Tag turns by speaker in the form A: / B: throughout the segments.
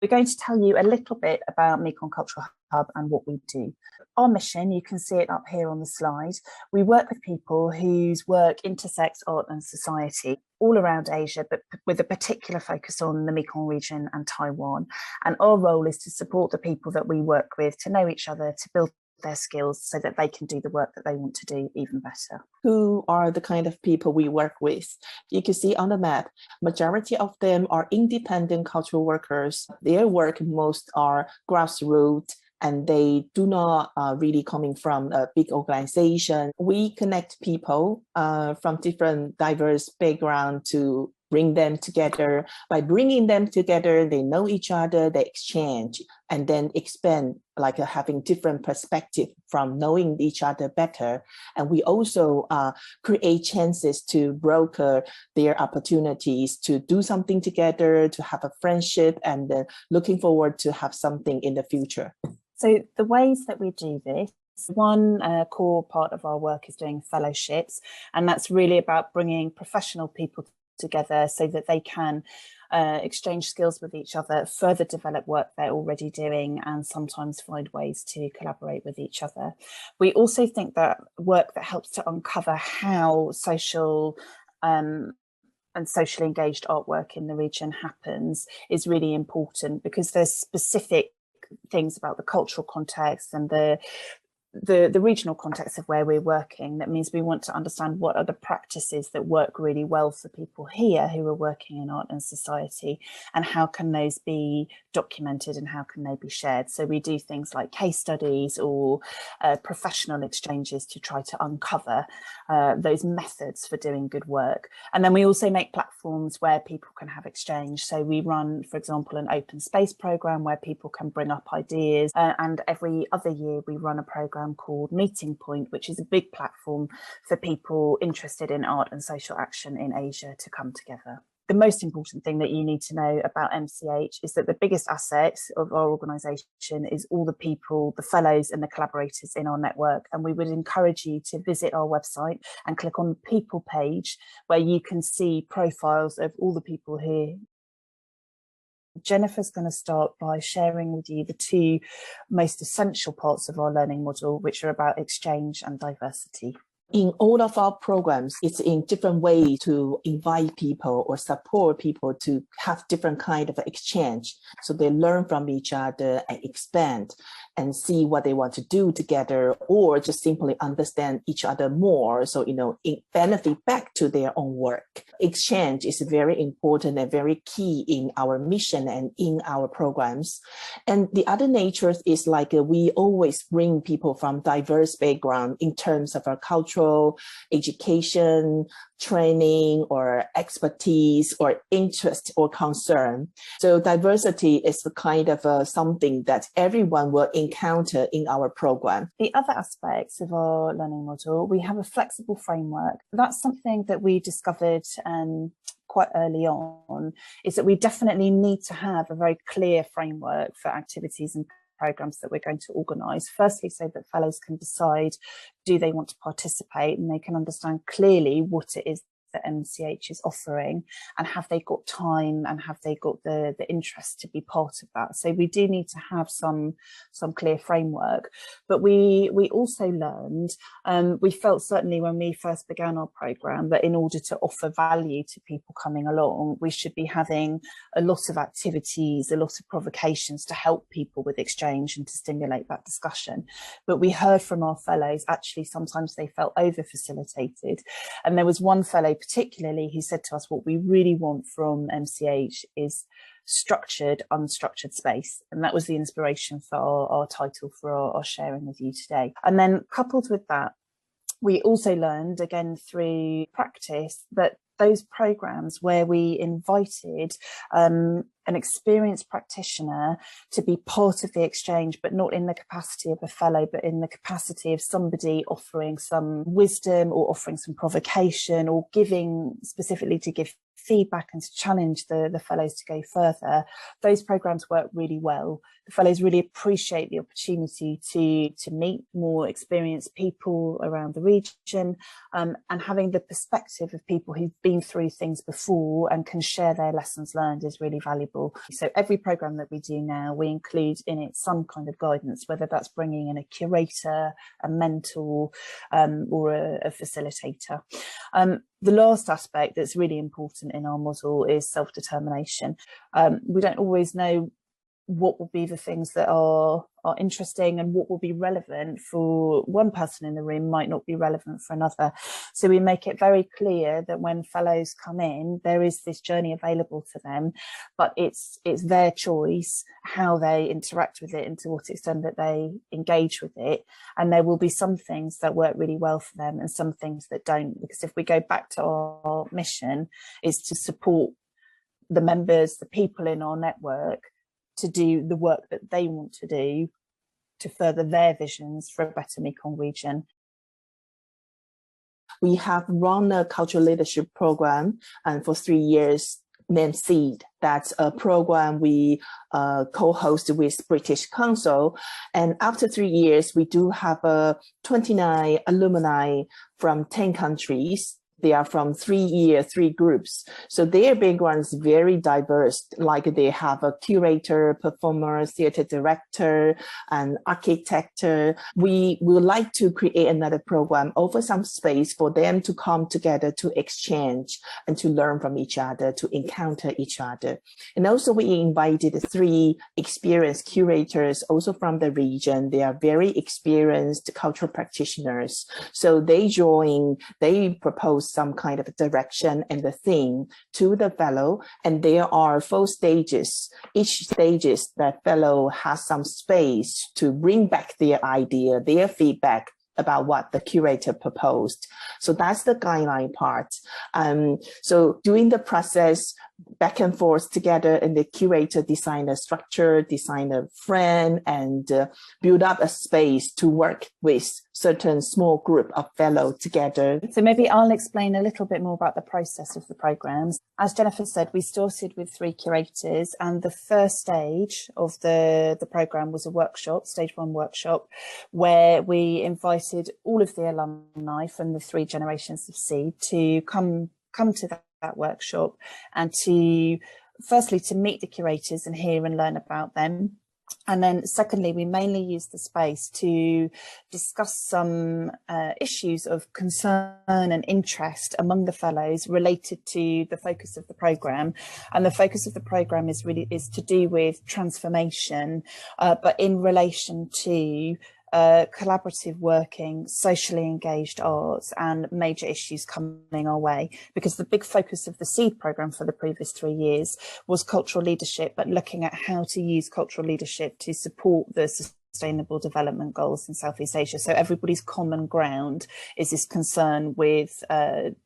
A: We're going to tell you a little bit about Mekong Cultural Hub and what we do. Our mission, you can see it up here on the slide. We work with people whose work intersects art and society all around Asia, but with a particular focus on the Mekong region and Taiwan. And our role is to support the people that we work with to know each other, to build their skills so that they can do the work that they want to do even better.
B: Who are the kind of people we work with? You can see on the map, majority of them are independent cultural workers. Their work most are grassroots, and they do not really coming from a big organization. We connect people from different diverse backgrounds to bring them together. By bringing them together, they know each other, they exchange, and then expand, like having different perspective from knowing each other better. And we also create chances to broker their opportunities to do something together, to have a friendship, and then looking forward to have something in the future.
A: So the ways that we do this, one core part of our work is doing fellowships, and that's really about bringing professional people together so that they can exchange skills with each other, further develop work they're already doing, and sometimes find ways to collaborate with each other. We also think that work that helps to uncover how social and socially engaged artwork in the region happens is really important, because there's specific things about the cultural context and the regional context of where we're working. That means we want to understand what are the practices that work really well for people here who are working in art and society, and how can those be documented and how can they be shared. So we do things like case studies or professional exchanges to try to uncover those methods for doing good work. And then we also make platforms where people can have exchange. So we run, for example, an open space program where people can bring up ideas, and every other year we run a program called Meeting Point, which is a big platform for people interested in art and social action in Asia to come together. The most important thing that you need to know about MCH is that the biggest asset of our organisation is all the people, the fellows and the collaborators in our network. And we would encourage you to visit our website and click on the people page, where you can see profiles of all the people here. Jennifer's going to start by sharing with you the two most essential parts of our learning model, which are about exchange and diversity.
B: In all of our programs, it's in different ways to invite people or support people to have different kind of exchange. So they learn from each other and expand and see what they want to do together, or just simply understand each other more. So, it benefit back to their own work. Exchange is very important and very key in our mission and in our programs. And the other nature is like we always bring people from diverse background in terms of our cultural, education, training, or expertise, or interest, or concern. So diversity is the kind of something that everyone will encounter in our program.
A: The other aspects of our learning model, we have a flexible framework. That's something that we discovered quite early on, is that we definitely need to have a very clear framework for activities and programs that we're going to organise. Firstly, so that fellows can decide, do they want to participate, and they can understand clearly what it is that MCH is offering, and have they got time and have they got the interest to be part of that. So we do need to have some clear framework. But we also learned, we felt certainly when we first began our programme, that in order to offer value to people coming along, we should be having a lot of activities, a lot of provocations to help people with exchange and to stimulate that discussion. But we heard from our fellows, actually sometimes they felt over facilitated. And there was one fellow particularly who said to us, what we really want from MCH is structured, unstructured space. And that was the inspiration for our title for our sharing with you today. And then coupled with that, we also learned, again through practice, that those programs where we invited an experienced practitioner to be part of the exchange, but not in the capacity of a fellow, but in the capacity of somebody offering some wisdom or offering some provocation or giving specifically to give feedback and to challenge the fellows to go further, those programs work really well. The fellows really appreciate the opportunity to meet more experienced people around the region, and having the perspective of people who've been through things before and can share their lessons learned is really valuable. So every program that we do now, we include in it some kind of guidance, whether that's bringing in a curator, a mentor, or a facilitator. The last aspect that's really important in our model is self-determination. We don't always know what will be the things that are interesting, and what will be relevant for one person in the room might not be relevant for another. So we make it very clear that when fellows come in, there is this journey available to them, but it's their choice how they interact with it and to what extent that they engage with it. And there will be some things that work really well for them and some things that don't, because if we go back to our mission, is to support the members, the people in our network, to do the work that they want to do to further their visions for a better Mekong region.
B: We have run a cultural leadership program, and for 3 years, named SEED. That's a program we co-host with British Council. And after 3 years, we do have 29 alumni from 10 countries. They are from 3 groups. So their background is very diverse. Like they have a curator, performer, theater director, and architect. We would like to create another program, offer some space for them to come together to exchange and to learn from each other, to encounter each other. And also we invited 3 experienced curators also from the region. They are very experienced cultural practitioners. So they propose some kind of direction and the theme to the fellow, and there are 4 stages. Each stages, the fellow has some space to bring back their idea, their feedback about what the curator proposed. So that's the guideline part. So during the process, back and forth together, and the curator design a structure, design a frame, and build up a space to work with certain small group of fellows together.
A: So maybe I'll explain a little bit more about the process of the programs. As Jennifer said, we started with 3 curators, and the first stage of the program was a workshop, stage 1 workshop, where we invited all of the alumni from the 3 generations of SEED to come to that workshop, and to firstly to meet the curators and hear and learn about them. And then secondly, we mainly use the space to discuss some issues of concern and interest among the fellows related to the focus of the programme. And the focus of the programme is to do with transformation, but in relation to collaborative working, socially engaged arts, and major issues coming our way. Because the big focus of the SEED programme for the previous 3 years was cultural leadership, but looking at how to use cultural leadership to support the Sustainable Development Goals in Southeast Asia. So everybody's common ground is this concern with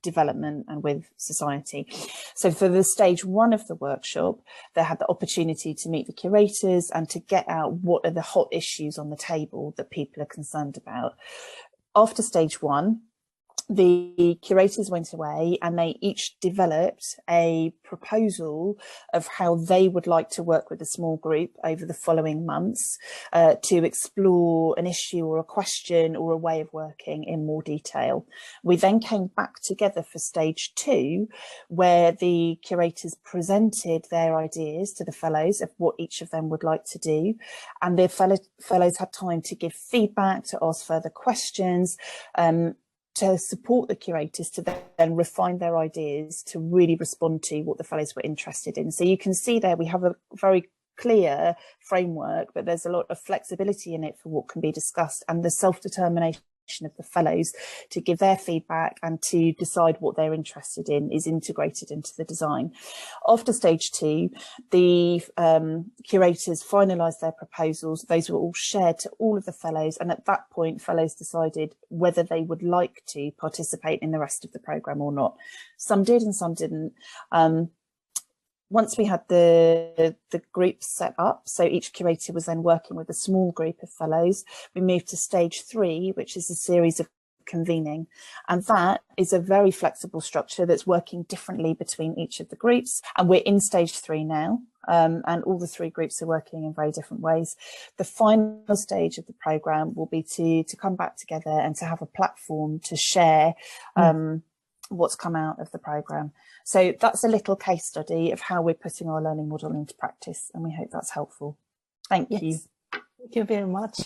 A: development and with society. So for the stage 1 of the workshop, they had the opportunity to meet the curators and to get out what are the hot issues on the table that people are concerned about. After stage 1, the curators went away and they each developed a proposal of how they would like to work with a small group over the following months to explore an issue or a question or a way of working in more detail. We then came back together for stage 2, where the curators presented their ideas to the fellows of what each of them would like to do, and the fellows had time to give feedback, to ask further questions, to support the curators to then refine their ideas to really respond to what the fellows were interested in. So you can see there we have a very clear framework, but there's a lot of flexibility in it for what can be discussed, and the self-determination of the fellows to give their feedback and to decide what they're interested in is integrated into the design. After stage 2, the curators finalised their proposals. Those were all shared to all of the fellows, and at that point fellows decided whether they would like to participate in the rest of the programme or not. Some did and some didn't. Once we had the groups set up, so each curator was then working with a small group of fellows, we moved to stage 3, which is a series of convening. And that is a very flexible structure that's working differently between each of the groups. And we're in stage 3 now. And all the 3 groups are working in very different ways. The final stage of the programme will be to come back together and to have a platform to share what's come out of the programme. So that's a little case study of how we're putting our learning model into practice, and we hope that's helpful. Thank you.
B: Thank you very much.